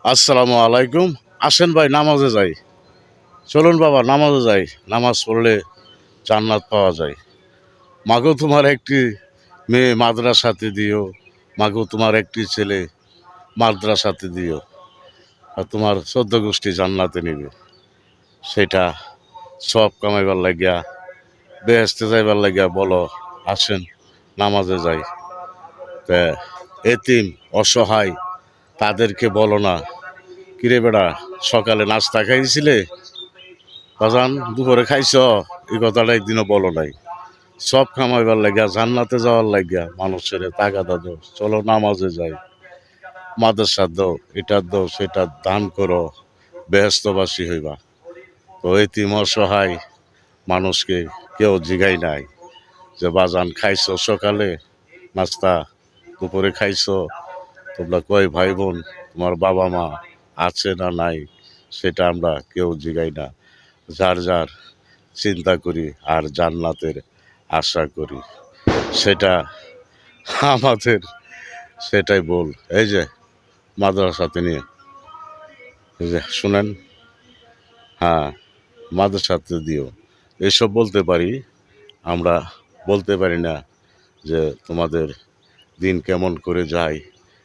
আসসালামু আলাইকুম। আসেন ভাই নামাজে যাই। চলুন বাবা নামাজে যাই। নামাজ পড়লে জান্নাত পাওয়া যায়। মাগো তোমার একটি মেয়ে মাদ্রাসাতে দিও, মাগো তোমার একটি ছেলে মাদ্রাসাতে দিও, আর তোমার ১৪ গোষ্ঠী জান্নাতে নিবে। সেটা সব কামাইবার লাগিয়া বেহেশতে যাইবার লাগিয়া বলো, আসেন নামাজে যাই। তা এতিম অসহায় তাদেরকে বলো না, কিরে বেড়া সকালে নাস্তা খাইছিলে, বাজান দুপুরে খাইছ, এই কথাটা একদিনও বলো নাই। সব কামাইবার লাগিয়া জান্নাতে যাওয়ার লাগিয়া মানুষের তাগাদা দাও, চলো নামাজে যাই, মাদ্রাসা দাও, এটা দাও সেটা দান করো, বেহেস্তবাসী হইবা। তো এতিম অসহায় মানুষকে কেউ জিগাই নাই যে বাজান খাইছ সকালে নাস্তা, দুপুরে খাইছ, তোমরা কয় ভাই বোন, তোমার বাবা মা আছে না নাই, সেটা আমরা কেউ জিগাই না। যার যার চিন্তা করি আর জান্নাতের আশা করি, সেটা আমাদের সেটাই বল। এই যে মাদ্রাসাতে নিয়ে, এই যে শুনেন, হ্যাঁ মাদ্রাসাতে দিও, এসব বলতে পারি। আমরা বলতে পারি না যে তোমাদের দিন কেমন করে যায়,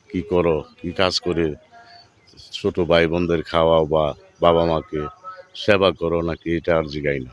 কি করো, কি কাজ করে ছোট ভাই বোনদের খাওয়াও বা বাবা মাকে সেবা করো নাকি, এটা আর জিগাই না।